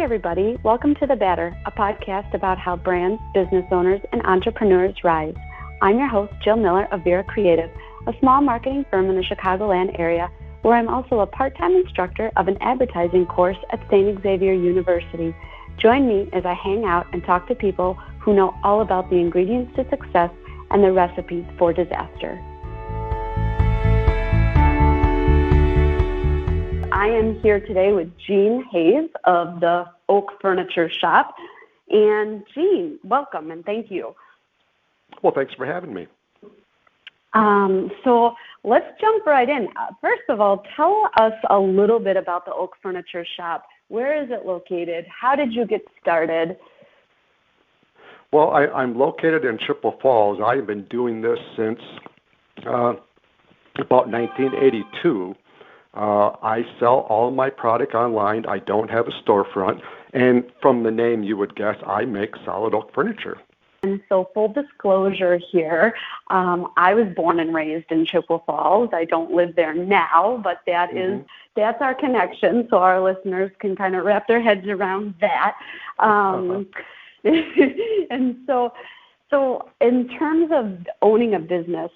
Hi, everybody. Welcome to The Batter, a podcast about how brands, business owners, and entrepreneurs rise. I'm your host, Jill Miller of Vera Creative, a small marketing firm in the Chicagoland area, where I'm also a part-time instructor of an advertising course at St. Xavier University. Join me as I hang out and talk to people who know all about the ingredients to success and the recipes for disaster. I am here today with Jean Hayes of the Oak Furniture Shop. And Jean, welcome and thank you. Well, thanks for having me. So let's jump right in. First of all, tell us a little bit about the Oak Furniture Shop. Where is it located? How did you get started? Well, I'm located in Chippewa Falls. I've been doing this since about 1982. I sell all of my product online. I don't have a storefront. And from the name, you would guess I make solid oak furniture. And so full disclosure here, I was born and raised in Chippewa Falls. I don't live there now, but that's our connection, so our listeners can kind of wrap their heads around that. And so in terms of owning a business,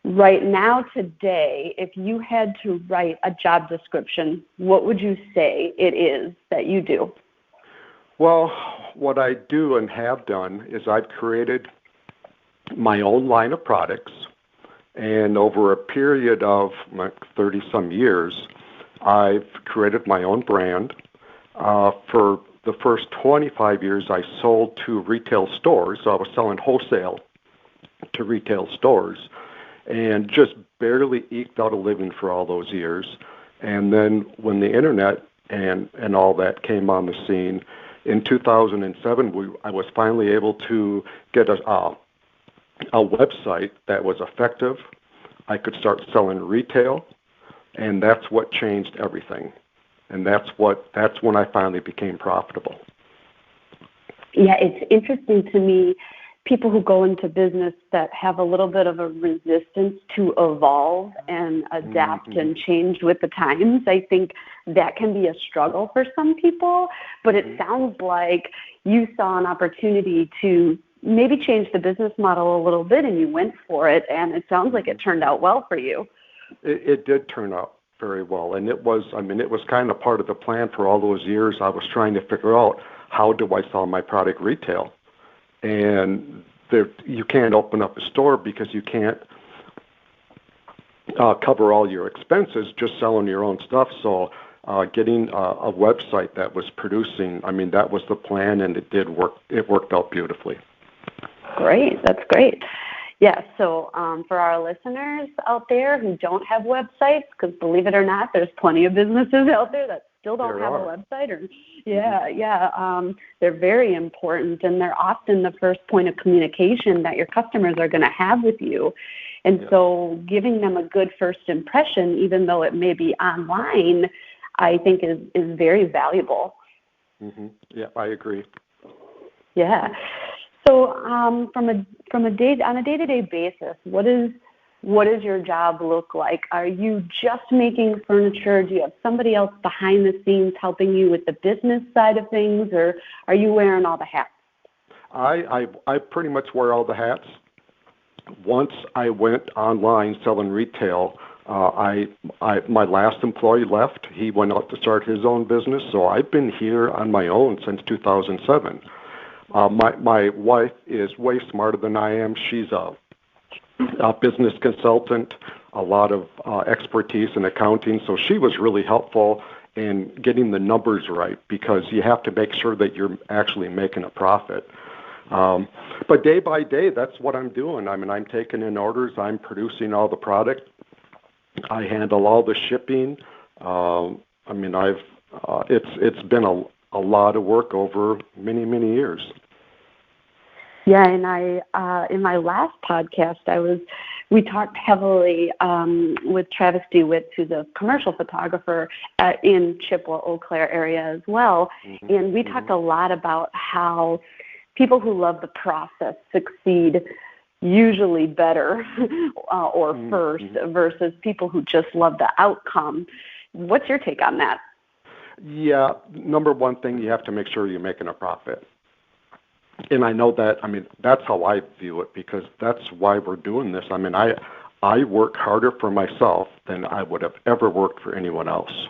right now today, if you had to write a job description, what would you say it is that you do? Well, what I do and have done is I've created my own line of products, and over a period of 30-some years, I've created my own brand. For the first 25 years, I sold to retail stores, so I was selling wholesale to retail stores, and just barely eked out a living for all those years. And then when the internet and all that came on the scene, in 2007, I was finally able to get a website that was effective. I could start selling retail, and that's what changed everything. And that's when I finally became profitable. Yeah, it's interesting to me, people who go into business that have a little bit of a resistance to evolve and adapt and change with the times. I think that can be a struggle for some people, but it sounds like you saw an opportunity to maybe change the business model a little bit and you went for it, and it sounds like it turned out well for you. It did turn out very well, and it was kind of part of the plan for all those years. I was trying to figure out, how do I sell my product retail? And you can't open up a store because you can't cover all your expenses just selling your own stuff. So getting a website that was producing, that was the plan, and it did work. It worked out beautifully. Great. That's great. Yeah, so for our listeners out there who don't have websites, because believe it or not, there's plenty of businesses out there that still don't have a website. They're very important, and they're often the first point of communication that your customers are going to have with you. And so giving them a good first impression, even though it may be online, I think is very valuable. Mm-hmm. Yeah, I agree. Yeah. So on a day-to-day basis, what does your job look like? Are you just making furniture? Do you have somebody else behind the scenes helping you with the business side of things, or are you wearing all the hats? I pretty much wear all the hats. Once I went online selling retail, my last employee left. He went out to start his own business, so I've been here on my own since 2007. My wife is way smarter than I am. She's a business consultant, a lot of expertise in accounting, so she was really helpful in getting the numbers right, because you have to make sure that you're actually making a profit. But day by day, that's what I'm doing. I'm taking in orders. I'm producing all the product. I handle all the shipping. It's been a lot of work over many, many years. Yeah, and I in my last podcast, we talked heavily with Travis DeWitt, who's a commercial photographer in Chippewa, Eau Claire area as well, and we talked a lot about how people who love the process succeed usually better or first versus people who just love the outcome. What's your take on that? Yeah, number one thing, you have to make sure you're making a profit. And I know that, I mean, that's how I view it because that's why we're doing this. I mean, I work harder for myself than I would have ever worked for anyone else.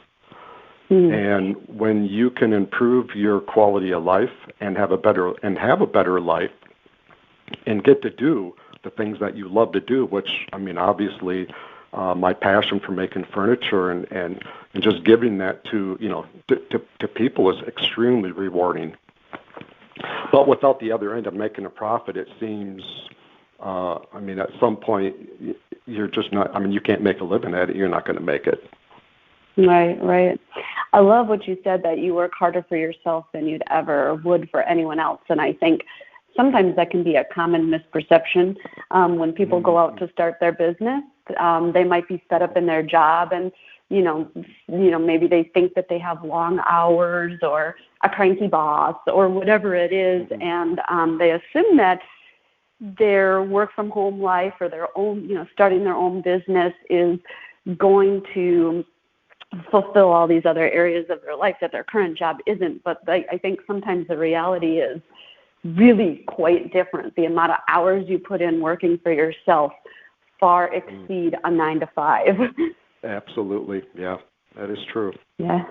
And when you can improve your quality of life and have a better life and get to do the things that you love to do, which, I mean, obviously, my passion for making furniture and just giving that to, to people is extremely rewarding. But without the other end of making a profit, it seems, I mean, at some point, you're just not, I mean, you can't make a living at it. You're not going to make it. Right. I love what you said, that you work harder for yourself than you'd ever would for anyone else. And I think sometimes that can be a common misperception. When people go out to start their business, they might be set up in their job and, maybe they think that they have long hours or a cranky boss or whatever it is. And they assume that their work from home life or their own, starting their own business is going to fulfill all these other areas of their life that their current job isn't. But I think sometimes the reality is really quite different. The amount of hours you put in working for yourself far exceed a 9 to 5. Absolutely. Yeah, that is true. Yeah.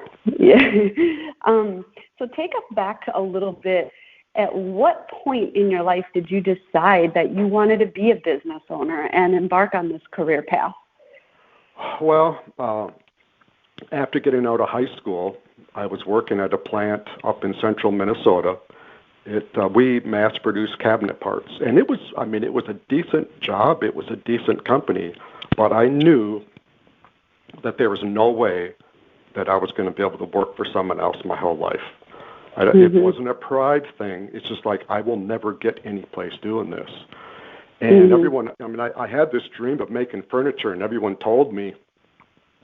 So take us back a little bit. At what point in your life did you decide that you wanted to be a business owner and embark on this career path? Well, after getting out of high school, I was working at a plant up in central Minnesota. We mass-produced cabinet parts, and it was a decent job. It was a decent company, but I knew that there was no way that I was going to be able to work for someone else my whole life. It wasn't a pride thing. It's just like, I will never get any place doing this. And everyone, I had this dream of making furniture, and everyone told me,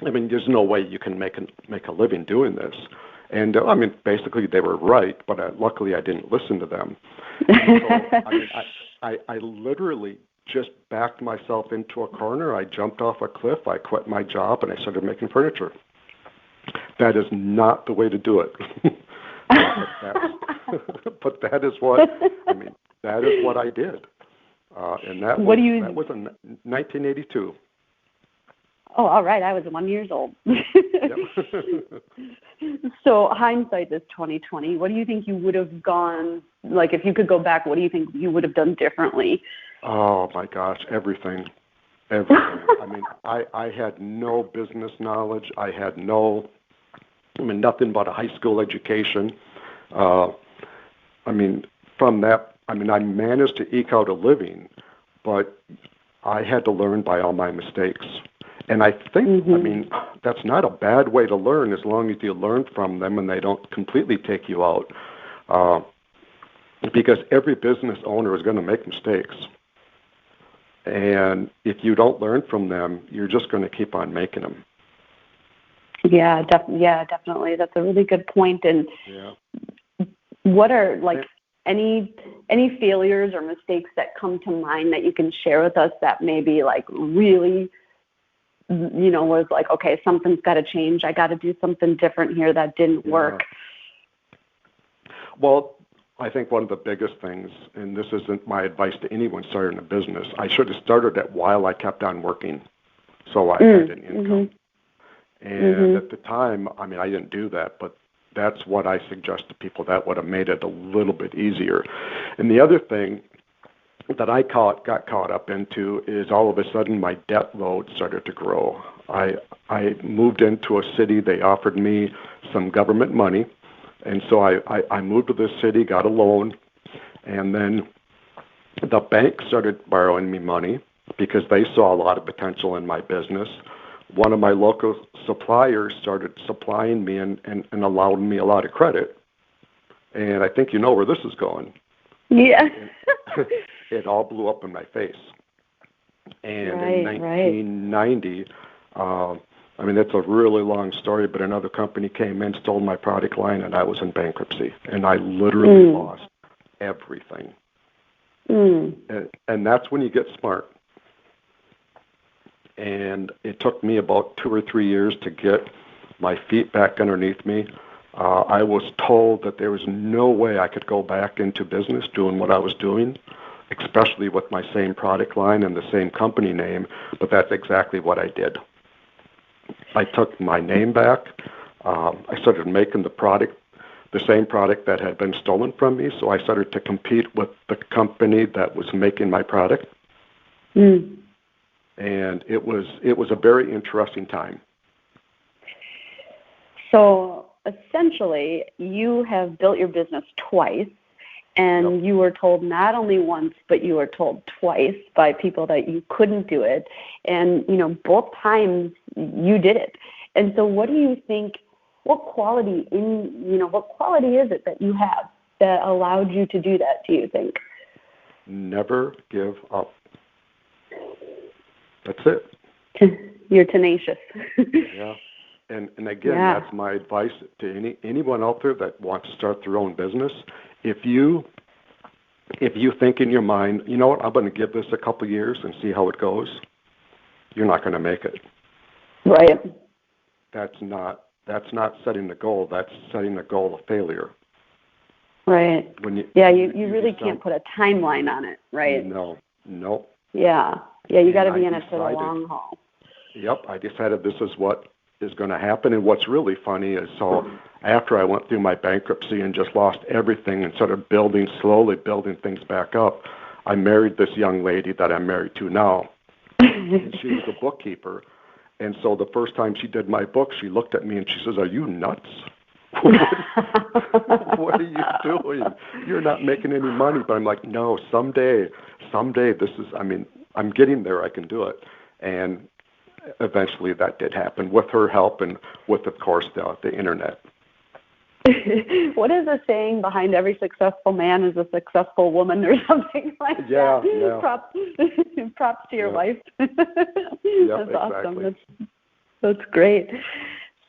there's no way you can make a living doing this. And, basically they were right, but luckily I didn't listen to them. So, I literally just backed myself into a corner. I jumped off a cliff. I quit my job, and I started making furniture. That is not the way to do it. But that is what I did. And that was in 1982. Oh, all right. I was 1 year old. So hindsight is 2020. What do you think you would have gone, like if you could go back, what do you think you would have done differently? Oh, my gosh, everything. I had no business knowledge. I had nothing but a high school education. From that, I managed to eke out a living, but I had to learn by all my mistakes. And I think, that's not a bad way to learn as long as you learn from them and they don't completely take you out. Because every business owner is going to make mistakes. And if you don't learn from them, you're just going to keep on making them. Yeah, definitely. That's a really good point. And what are any failures or mistakes that come to mind that you can share with us that maybe really, was like, okay, something's got to change. I got to do something different here that didn't work. Well, I think one of the biggest things, and this isn't my advice to anyone starting a business, I should have started it while I kept on working, so I had an income. And at the time, I didn't do that, but that's what I suggest to people. That would have made it a little bit easier. And the other thing that I got caught up into is all of a sudden my debt load started to grow. I moved into a city. They offered me some government money. And so I moved to this city, got a loan, and then the bank started borrowing me money because they saw a lot of potential in my business. One of my local suppliers started supplying me and allowed me a lot of credit. And I think you know where this is going. Yeah. It all blew up in my face. And in 1990, it's a really long story, but another company came in, stole my product line, and I was in bankruptcy. And I literally lost everything. And that's when you get smart. And it took me about 2 or 3 years to get my feet back underneath me. I was told that there was no way I could go back into business doing what I was doing, especially with my same product line and the same company name, but that's exactly what I did. I took my name back. I started making the same product that had been stolen from me, so I started to compete with the company that was making my product. And it was a very interesting time. So essentially, you have built your business twice, and you were told not only once, but you were told twice by people that you couldn't do it. And, both times you did it. And so what do you think, what quality is it that you have that allowed you to do that, do you think? Never give up. That's it. You're tenacious. Yeah. And again, that's my advice to anyone out there that wants to start their own business. If you think in your mind, you know what, I'm going to give this a couple of years and see how it goes, you're not going to make it. Right. That's not setting the goal. That's setting the goal of failure. Right. You really can't put a timeline on it, right? No. Yeah, you got to be in it for the long haul. Yep, I decided this is what is going to happen. And what's really funny is, so after I went through my bankruptcy and just lost everything and started slowly building things back up, I married this young lady that I'm married to now. And she was a bookkeeper. And so the first time she did my book, she looked at me and she says, "Are you nuts? What are you doing? You're not making any money." But I'm like, no, someday I'm getting there. I can do it. And eventually that did happen with her help and with, of course, the internet. What is the saying behind every successful man is a successful woman or something like that? Yeah. Props to your wife. Yep, That's awesome. That's great.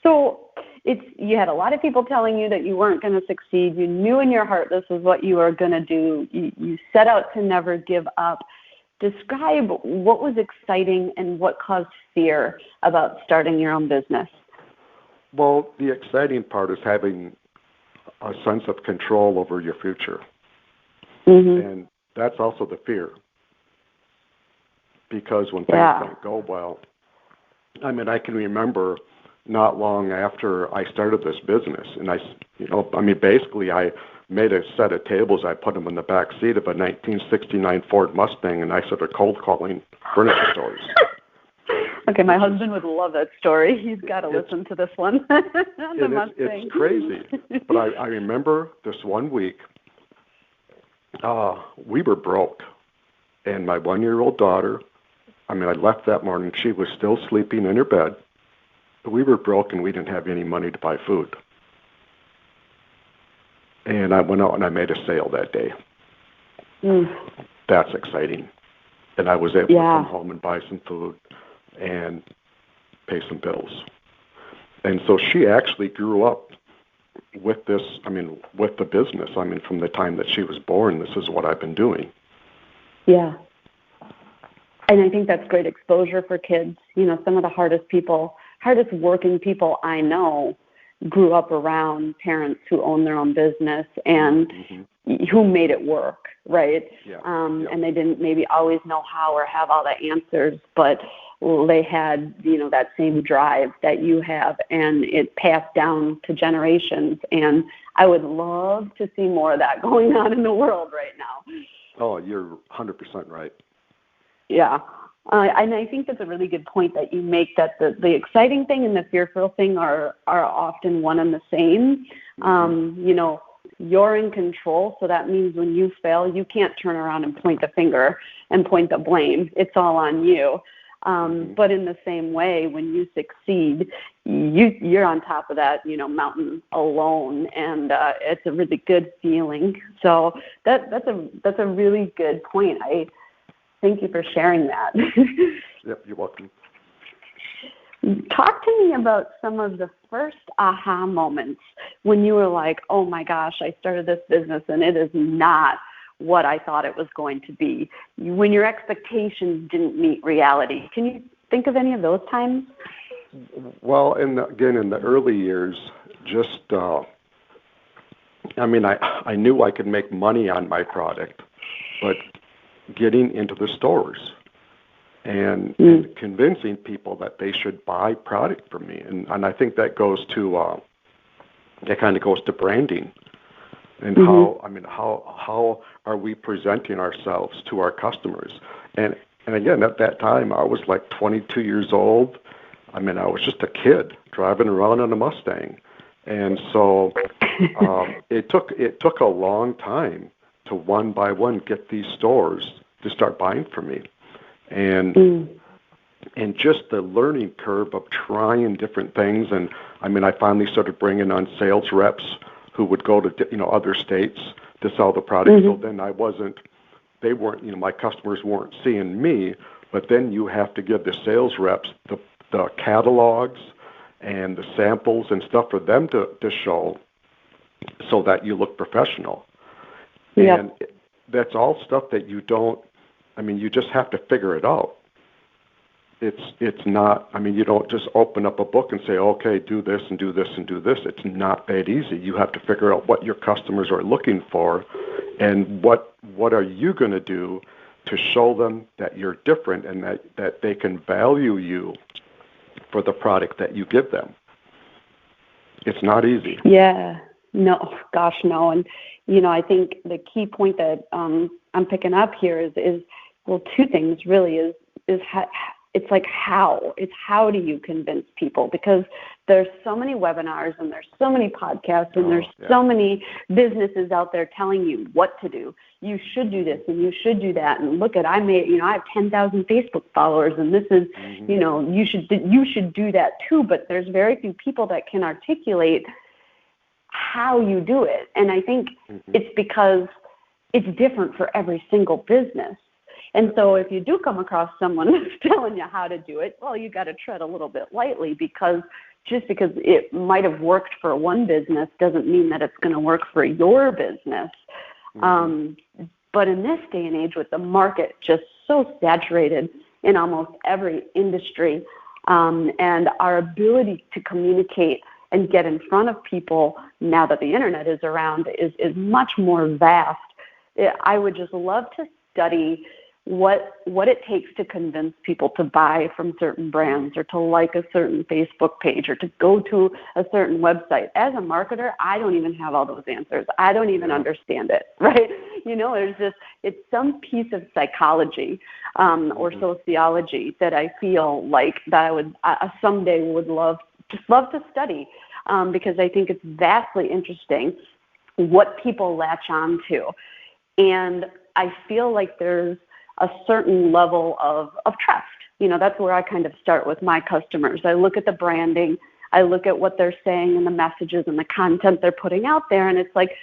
So you had a lot of people telling you that you weren't going to succeed. You knew in your heart this is what you were going to do. You set out to never give up. Describe what was exciting and what caused fear about starting your own business. Well, the exciting part is having a sense of control over your future. And that's also the fear. Because when things don't go well, I can remember not long after I started this business, and basically I made a set of tables. I put them in the back seat of a 1969 Ford Mustang, and I started cold calling furniture stores. Okay, my husband would love that story. He's got to listen to this one. It's crazy. But I remember this one week, we were broke, and my 1-year-old daughter, I left that morning. She was still sleeping in her bed. But we were broke, and we didn't have any money to buy food. And I went out and I made a sale that day. That's exciting. And I was able to come home and buy some food and pay some bills. And so she actually grew up with this, with the business. From the time that she was born, this is what I've been doing. Yeah. And I think that's great exposure for kids. Some of the hardest working people I know grew up around parents who own their own business and who made it work, right? And they didn't maybe always know how or have all the answers, but they had, that same drive that you have, and it passed down to generations. And I would love to see more of that going on in the world right now. Oh, you're 100% right. Yeah. And I think that's a really good point that you make, that the exciting thing and the fearful thing are often one and the same. You're in control, so that means when you fail, you can't turn around and point the finger and point the blame. It's all on you. But in the same way, when you succeed, you're on top of that, mountain alone, and it's a really good feeling. So that's a really good point. Thank you for sharing that. Yep, you're welcome. Talk to me about some of the first aha moments when you were like, oh my gosh, I started this business and it is not what I thought it was going to be. When your expectations didn't meet reality. Can you think of any of those times? Well, in the early years, just, I knew I could make money on my product, but getting into the stores and convincing people that they should buy product from me. And I think that goes to, that kind of goes to branding and how are we presenting ourselves to our customers? And again, at that time, I was like 22 years old. I was just a kid driving around on a Mustang. And so it took a long time to one by one get these stores to start buying from me. And just the learning curve of trying different things. And I finally started bringing on sales reps who would go to other states to sell the product. So then they weren't, my customers weren't seeing me, but then you have to give the sales reps the catalogs and the samples and stuff for them to show so that you look professional. Yep. And that's all stuff that you don't, you just have to figure it out. It's not, you don't just open up a book and say, okay, do this and do this and do this. It's not that easy. You have to figure out what your customers are looking for and what are you going to do to show them that you're different and that they can value you for the product that you give them. It's not easy. Yeah. No, gosh, no. And, I think the key point that I'm picking up here is well, two things really is it's like how. It's how do you convince people? Because there's so many webinars and there's so many podcasts and there's so many businesses out there telling you what to do. You should do this and you should do that. And look at, I have 10,000 Facebook followers and this is, you should do that too. But there's very few people that can articulate how you do it. And I think it's because it's different for every single business. And so if you do come across someone who's telling you how to do it, well, you got to tread a little bit lightly because just because it might have worked for one business doesn't mean that it's going to work for your business. But in this day and age with the market just so saturated in almost every industry, and our ability to communicate and get in front of people now that the internet is around is much more vast. I would just love to study what it takes to convince people to buy from certain brands or to like a certain Facebook page or to go to a certain website. As a marketer, I don't even have all those answers. I don't even understand it, right? It's some piece of psychology or sociology that I feel like that I would someday would love to study because I think it's vastly interesting what people latch on to. And I feel like there's a certain level of trust. That's where I kind of start with my customers. I look at the branding. I look at what they're saying and the messages and the content they're putting out there. And it's like,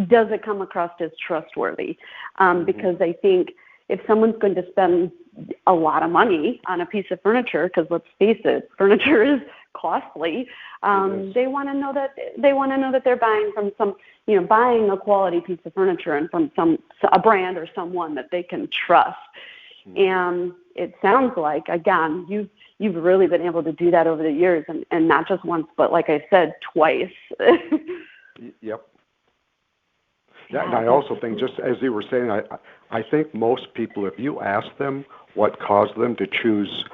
does it come across as trustworthy? Because I think if someone's going to spend a lot of money on a piece of furniture, because let's face it, furniture is costly. They want to know that they're buying from buying a quality piece of furniture and from a brand or someone that they can trust. And it sounds like, again, you've really been able to do that over the years, and not just once, but like I said, twice. Yep. Yeah, and I also think, just as you were saying, I think most people, if you ask them what caused them to choose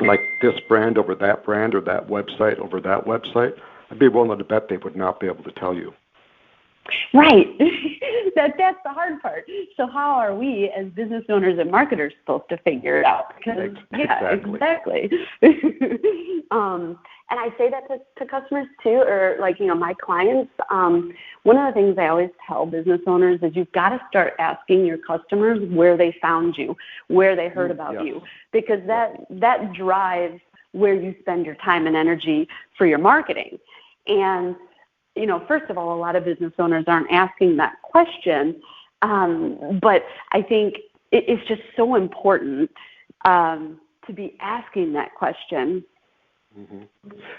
like this brand over that brand or that website over that website, I'd be willing to bet they would not be able to tell you. Right. That's the hard part. So how are we as business owners and marketers supposed to figure it out? Exactly. And I say that to customers too, or my clients. One of the things I always tell business owners is you've got to start asking your customers where they found you, where they heard about you, because that drives where you spend your time and energy for your marketing. And first of all, a lot of business owners aren't asking that question, but I think it's just so important to be asking that question.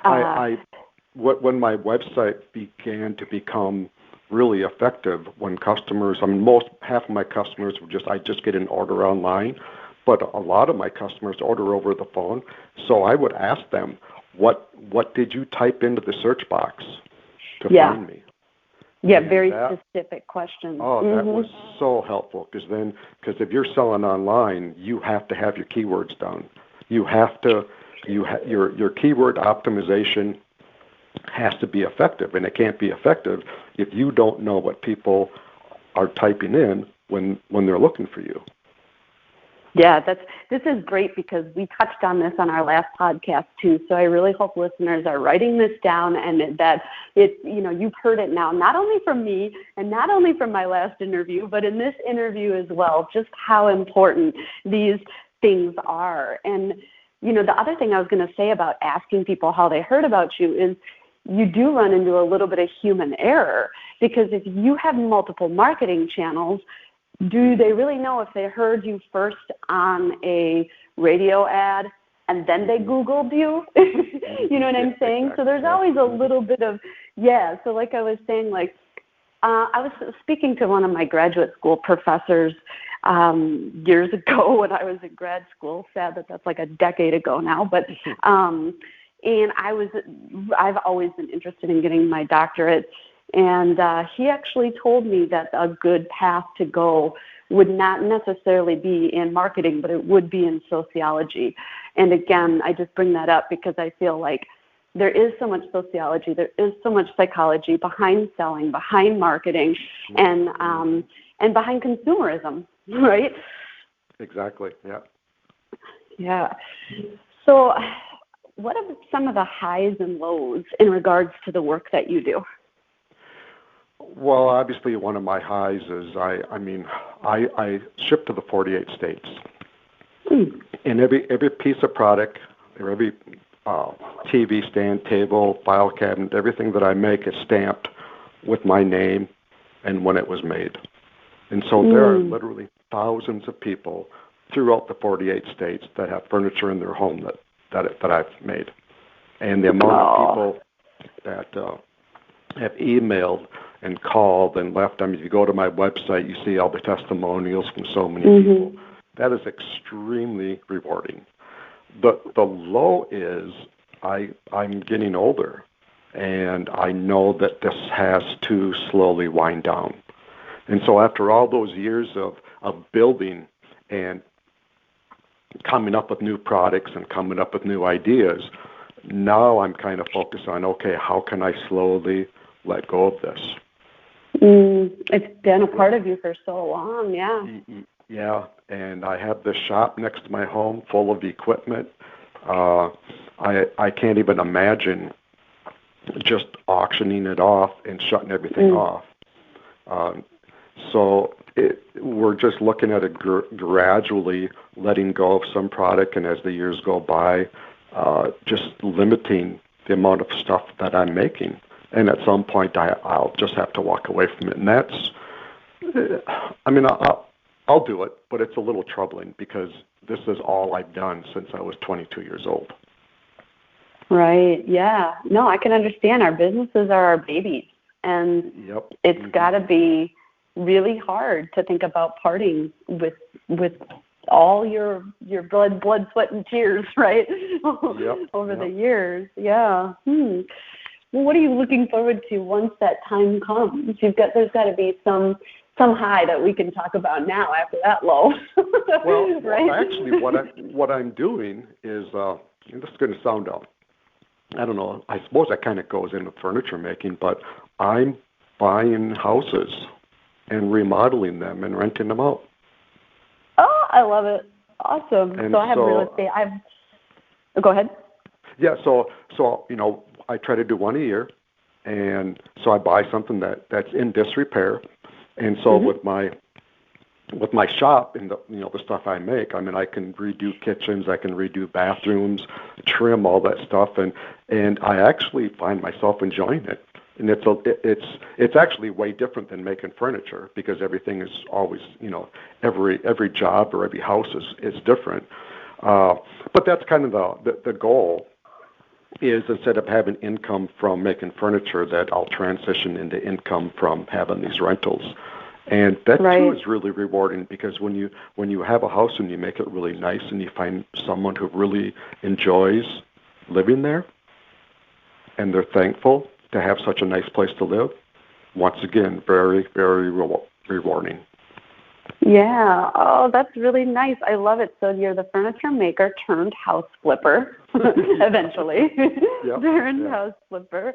When my website began to become really effective, when customers, half of my customers were I just get an order online, but a lot of my customers order over the phone. So I would ask them, what did you type into the search box to Yeah. find me? Yeah, And very specific questions. Oh, that was so helpful because if you're selling online, you have to have your keywords down. Your keyword optimization has to be effective, and it can't be effective if you don't know what people are typing in when they're looking for you. Yeah, this is great because we touched on this on our last podcast too. So I really hope listeners are writing this down and that you've heard it now, not only from me and not only from my last interview, but in this interview as well, just how important these things are. And, the other thing I was going to say about asking people how they heard about you is you do run into a little bit of human error because if you have multiple marketing channels, do they really know if they heard you first on a radio ad and then they Googled you? You know what I'm saying? So there's always a little bit of, so like I was saying, I was speaking to one of my graduate school professors years ago when I was in grad school. Sad that that's like a decade ago now, but and I've always been interested in getting my doctorate. And he actually told me that a good path to go would not necessarily be in marketing, but it would be in sociology. And again, I just bring that up because I feel like there is so much sociology, there is so much psychology behind selling, behind marketing, and behind consumerism, right? Exactly, yeah. Yeah. So what are some of the highs and lows in regards to the work that you do? Well, obviously, one of my highs is I ship to the 48 states, and every piece of product or every TV stand, table, file cabinet, everything that I make is stamped with my name and when it was made. And so there are literally thousands of people throughout the 48 states that have furniture in their home that I've made, and the amount of people that have emailed and called and left. I mean, if you go to my website, you see all the testimonials from so many people. That is extremely rewarding. The low is I'm getting older, and I know that this has to slowly wind down. And so after all those years of building and coming up with new products and coming up with new ideas, now I'm kind of focused on, okay, how can I slowly let go of this? It's been a part of you for so long, yeah. Yeah, and I have this shop next to my home full of equipment. I can't even imagine just auctioning it off and shutting everything off. So we're just looking at it gradually letting go of some product, and as the years go by, just limiting the amount of stuff that I'm making. And at some point, I'll just have to walk away from it. And that's, I'll do it, but it's a little troubling because this is all I've done since I was 22 years old. Right, yeah. No, I can understand. Our businesses are our babies. And it's got to be really hard to think about parting with all your blood, sweat, and tears, right? Over the years. Yeah. Well, what are you looking forward to once that time comes? There's got to be some high that we can talk about now after that low. Well, right? Actually, what I'm doing is this is going to sound I don't know. I suppose that kind of goes into furniture making, but I'm buying houses and remodeling them and renting them out. Oh, I love it. Awesome. And so I have real estate. Go ahead. Yeah, so I try to do one a year, and so I buy something that's in disrepair, and so with my shop and the stuff I make, I mean, I can redo kitchens, I can redo bathrooms, trim all that stuff, and I actually find myself enjoying it. And it's actually way different than making furniture because everything is always, every job or every house is different. But that's kind of the goal. Is instead of having income from making furniture, that I'll transition into income from having these rentals. And that too is really rewarding because when you have a house and you make it really nice and you find someone who really enjoys living there, and they're thankful to have such a nice place to live, once again, very, very rewarding. Yeah. Oh, that's really nice. I love it. So you're the furniture maker turned house flipper, eventually. Yep. Turned house flipper.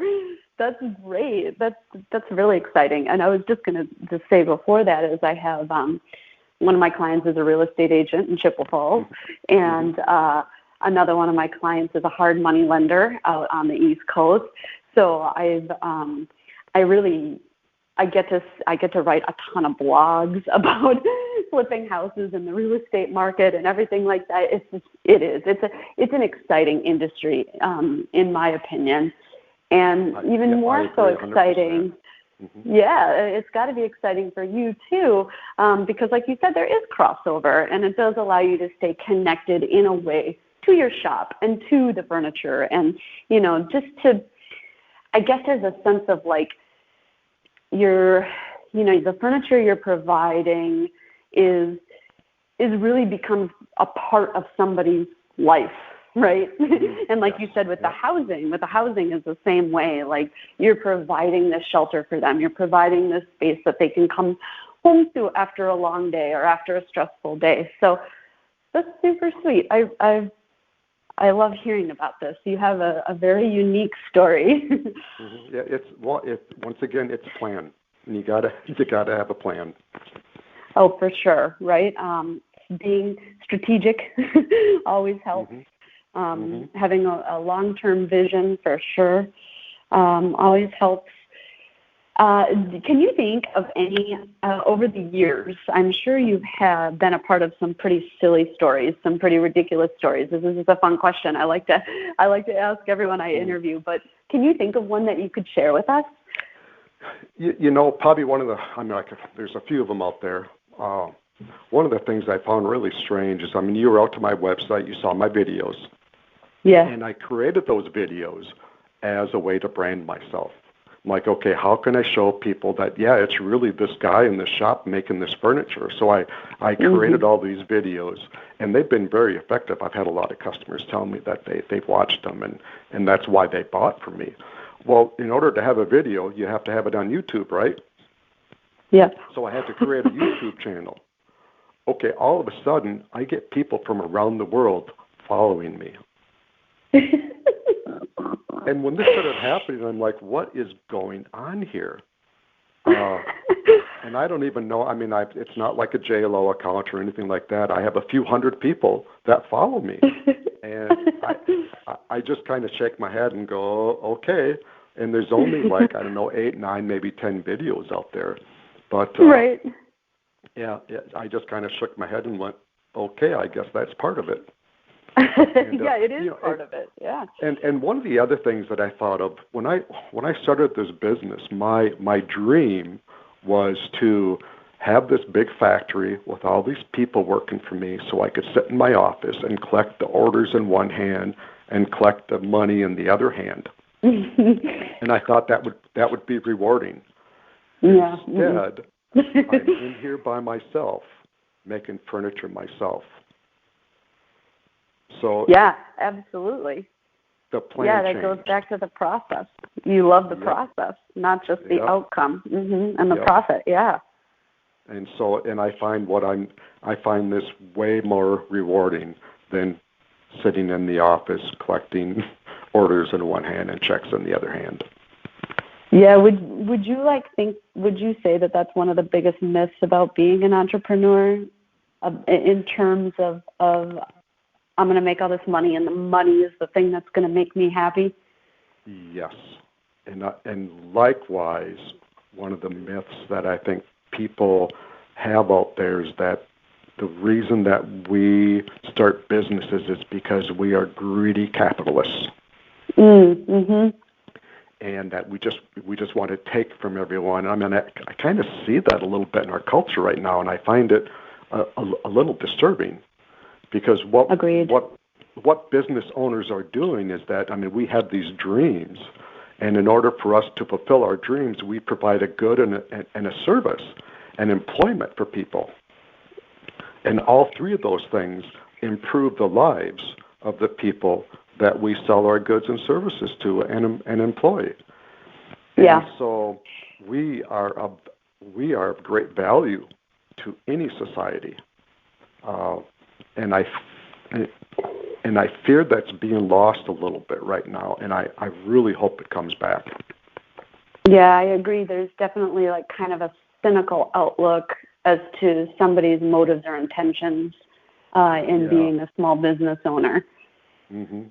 That's great. That's really exciting. And I was just going to say before that is I have one of my clients is a real estate agent in Chippewa Falls, and another one of my clients is a hard money lender out on the East Coast. So I get to write a ton of blogs about flipping houses in the real estate market and everything like that. It's an exciting industry, in my opinion, and even more so exciting. Yeah, it's got to be exciting for you too, because like you said, there is crossover, and it does allow you to stay connected in a way to your shop and to the furniture, and just to, I guess there's a sense of like, the furniture you're providing is really becomes a part of somebody's life, right? And like you said, with the housing is the same way. Like, you're providing this shelter for them. You're providing this space that they can come home to after a long day or after a stressful day. So that's super sweet. I love hearing about this. You have a very unique story. Yeah, once again, it's a plan, and you gotta have a plan. Oh, for sure, right? Being strategic always helps. Having a long-term vision for sure always helps. Can you think of any, over the years, I'm sure you've been a part of some pretty silly stories, some pretty ridiculous stories. This is a fun question. I like to ask everyone I interview, but can you think of one that you could share with us? Probably one of there's a few of them out there. One of the things I found really strange is, you were out to my website, you saw my videos. Yeah. And I created those videos as a way to brand myself. I'm like, okay, how can I show people that, it's really this guy in this shop making this furniture? So I created all these videos, and they've been very effective. I've had a lot of customers tell me that they've watched them, and that's why they bought from me. Well, in order to have a video, you have to have it on YouTube, right? Yeah. So I had to create a YouTube channel. Okay, all of a sudden, I get people from around the world following me. And when this started happening, I'm like, what is going on here? And I don't even know. It's not like a JLO account or anything like that. I have a few hundred people that follow me. And I just kind of shake my head and go, okay. And there's only 8, 9, maybe 10 videos out there. But right. Yeah, I just kind of shook my head and went, okay, I guess that's part of it. It is part of it. Yeah. And one of the other things that I thought of when I started this business, my dream was to have this big factory with all these people working for me, so I could sit in my office and collect the orders in one hand and collect the money in the other hand. And I thought that would be rewarding. Yeah. Instead, I'm in here by myself, making furniture myself. So yeah, absolutely. The plan changed. Goes back to the process. You love the process, not just the outcome and the profit. Yeah. And I find this way more rewarding than sitting in the office collecting orders in one hand and checks in the other hand. Yeah. Would you say that that's one of the biggest myths about being an entrepreneur, in terms of I'm going to make all this money, and the money is the thing that's going to make me happy? Yes. And likewise, one of the myths that I think people have out there is that the reason that we start businesses is because we are greedy capitalists. Mm-hmm. And that we just want to take from everyone. I kind of see that a little bit in our culture right now, and I find it a little disturbing. Because what business owners are doing is that, we have these dreams, and in order for us to fulfill our dreams, we provide a good and a service and employment for people. And all three of those things improve the lives of the people that we sell our goods and services to and employ. Yeah. And so we are of great value to any society, and I fear that's being lost a little bit right now, and I really hope it comes back. Yeah, I agree. There's definitely like kind of a cynical outlook as to somebody's motives or intentions in being a small business owner. Mm-hmm.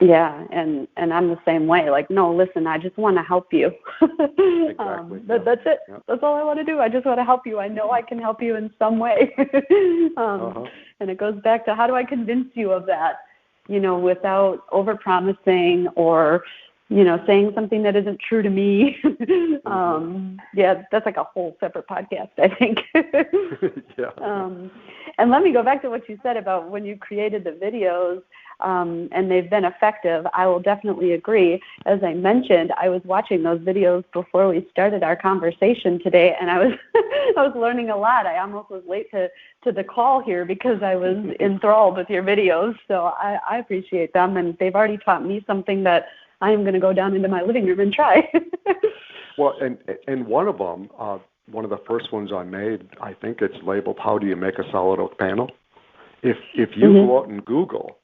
Yeah, and I'm the same way. Like, no, listen, I just want to help you. Exactly. That's it. Yeah. That's all I want to do. I just want to help you. I know I can help you in some way. And it goes back to, how do I convince you of that, without overpromising or, saying something that isn't true to me. Yeah, that's like a whole separate podcast, I think. Yeah. And let me go back to what you said about when you created the videos, and they've been effective. I will definitely agree. As I mentioned, I was watching those videos before we started our conversation today, and I was learning a lot. I almost was late to the call here because I was enthralled with your videos. So I appreciate them, and they've already taught me something that I am going to go down into my living room and try. Well, and one of them, one of the first ones I made, I think it's labeled "How do you make a solid oak panel?" If you go out and Google,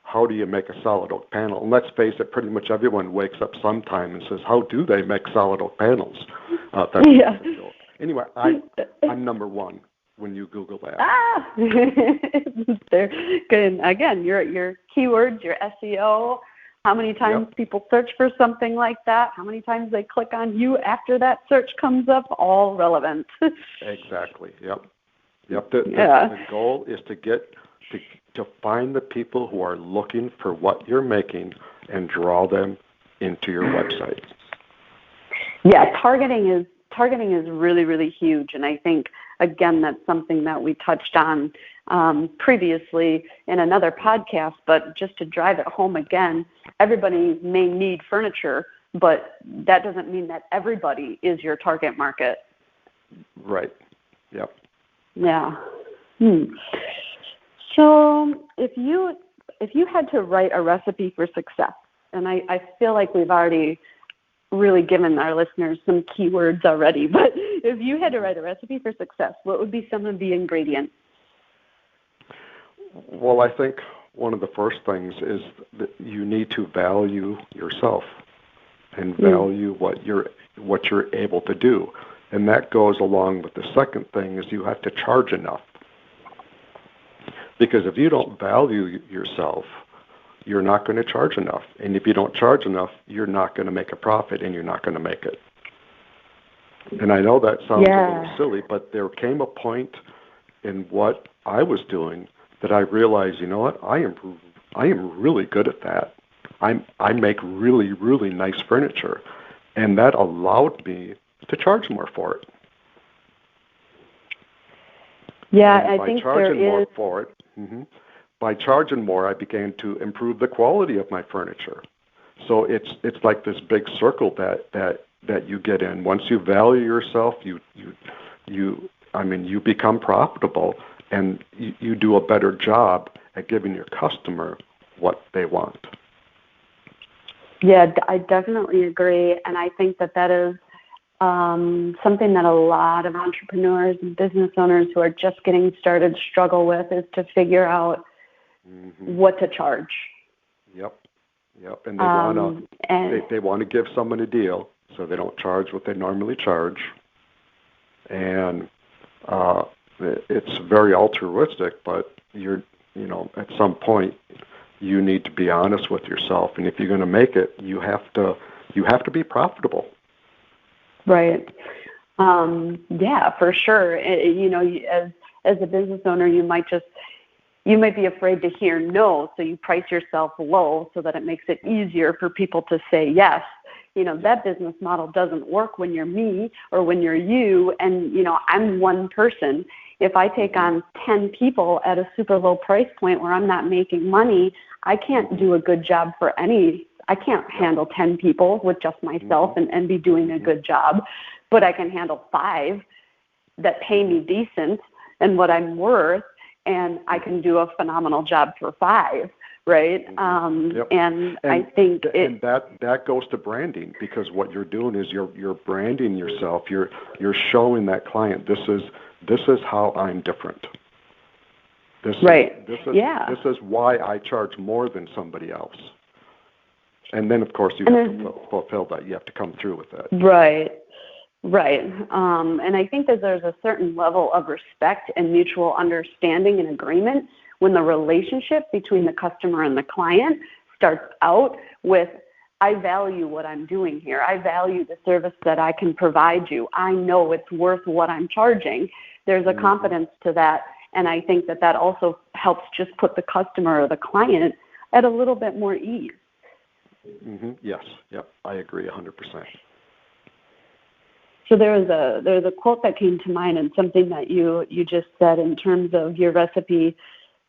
how do you make a solid oak panel? And let's face it, pretty much everyone wakes up sometime and says, how do they make solid oak panels? Anyway, I'm number one when you Google that. They're good. Again, your keywords, your SEO, how many times people search for something like that, how many times they click on you after that search comes up, all relevant. Exactly, yep. The goal is to find the people who are looking for what you're making and draw them into your website. Yeah, targeting is really, really huge, and I think again that's something that we touched on previously in another podcast. But just to drive it home again, everybody may need furniture, but that doesn't mean that everybody is your target market. Right. Yep. Yeah. So if you had to write a recipe for success, and I feel like we've already really given our listeners some keywords already, but if you had to write a recipe for success, what would be some of the ingredients? Well, I think one of the first things is that you need to value yourself and value what you're able to do. And that goes along with the second thing is you have to charge enough. Because if you don't value yourself, you're not going to charge enough. And if you don't charge enough, you're not going to make a profit and you're not going to make it. And I know that sounds a little silly, but there came a point in what I was doing that I realized, you know what, I am really good at that. I make really, really nice furniture. And that allowed me to charge more for it. Yeah, and I think there is. More for it, by charging more, I began to improve the quality of my furniture. So it's like this big circle that you get in. Once you value yourself, you become profitable, and you do a better job at giving your customer what they want. Yeah, I definitely agree, and I think that is something that a lot of entrepreneurs and business owners who are just getting started struggle with, is to figure out what to charge. Yep. And they want to give someone a deal, so they don't charge what they normally charge. And it's very altruistic, but at some point you need to be honest with yourself, and if you're going to make it, you have to be profitable. Right. Yeah, for sure. As a business owner, you might be afraid to hear no, so you price yourself low so that it makes it easier for people to say yes. That business model doesn't work when you're me or when you're you, and I'm one person. If I take on 10 people at a super low price point where I'm not making money, I can't do a good job for I can't handle 10 people with just myself and be doing a good job, but I can handle 5 that pay me decent and what I'm worth, and I can do a phenomenal job for 5. right? Yep. And I think that goes to branding, because what you're doing is you're branding yourself. You're showing that client, this is how I'm different. This is why I charge more than somebody else. And then, of course, you have to fulfill that. You have to come through with that. Right. And I think that there's a certain level of respect and mutual understanding and agreement when the relationship between the customer and the client starts out with, I value what I'm doing here. I value the service that I can provide you. I know it's worth what I'm charging. There's a confidence to that. And I think that also helps just put the customer or the client at a little bit more ease. Yes. Yep. I agree 100%. So there's a quote that came to mind, and something that you just said in terms of your recipe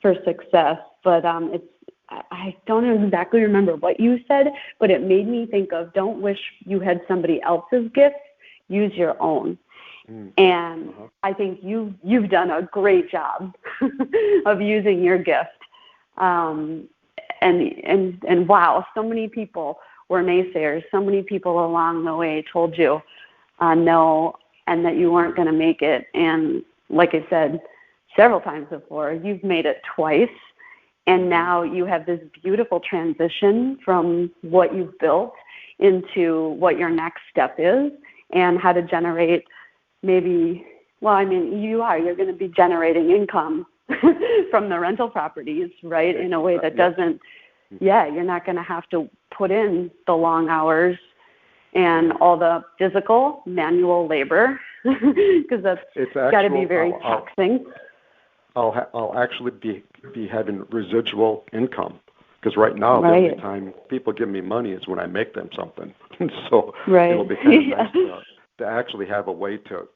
for success. But I don't exactly remember what you said, but it made me think of, don't wish you had somebody else's gifts, use your own. And I think you've done a great job of using your gift. And wow, so many people were naysayers. So many people along the way told you no, and that you weren't going to make it. And like I said several times before, you've made it twice. And now you have this beautiful transition from what you've built into what your next step is and how to generate you're going to be generating income from the rental properties, right? In a way that doesn't, you're not going to have to put in the long hours and all the physical manual labor, because that's got to be very taxing. I'll actually be having residual income, because right now the only time people give me money is when I make them something. So it'll be kind of nice to actually have a way to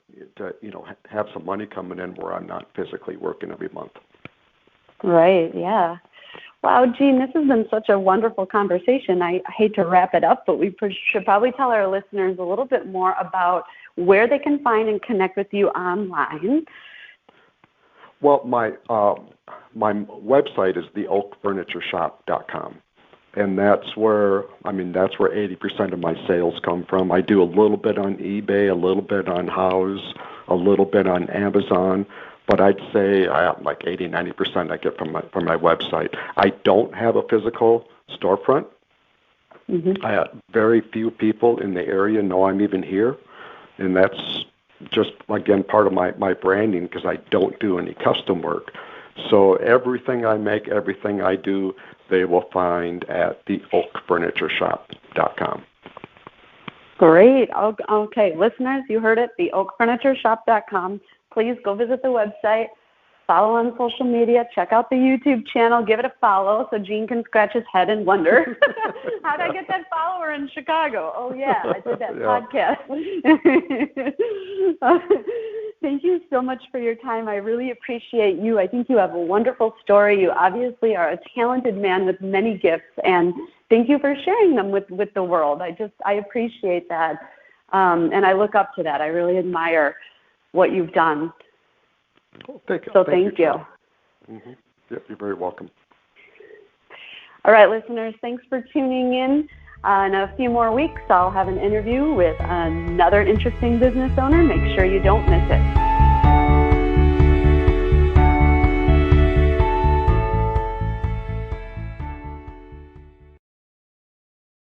have some money coming in where I'm not physically working every month. Right. Yeah. Wow, Gene, this has been such a wonderful conversation. I hate to wrap it up, but we should probably tell our listeners a little bit more about where they can find and connect with you online. Well, my website is theoakfurnituresshop.com, and that's where 80% of my sales come from. I do a little bit on eBay, a little bit on Houzz, a little bit on Amazon, but I'd say like 80-90% I get from my website. I don't have a physical storefront. Very few people in the area know I'm even here, and that's just, again, part of my branding, because I don't do any custom work. So everything I make, everything I do, they will find at theoakfurnituresshop.com. Great. Okay, listeners, you heard it, theoakfurnituresshop.com. Please go visit the website, follow on social media, check out the YouTube channel, give it a follow so Gene can scratch his head and wonder, how did I get that follower in Chicago? Oh, yeah, I did that podcast. Thank you so much for your time. I really appreciate you. I think you have a wonderful story. You obviously are a talented man with many gifts, and thank you for sharing them with the world. I appreciate that, and I look up to that. I really admire what you've done. Cool. Thank you. Thank you. Yep, you're very welcome. All right, listeners, thanks for tuning in. In a few more weeks, I'll have an interview with another interesting business owner. Make sure you don't miss it.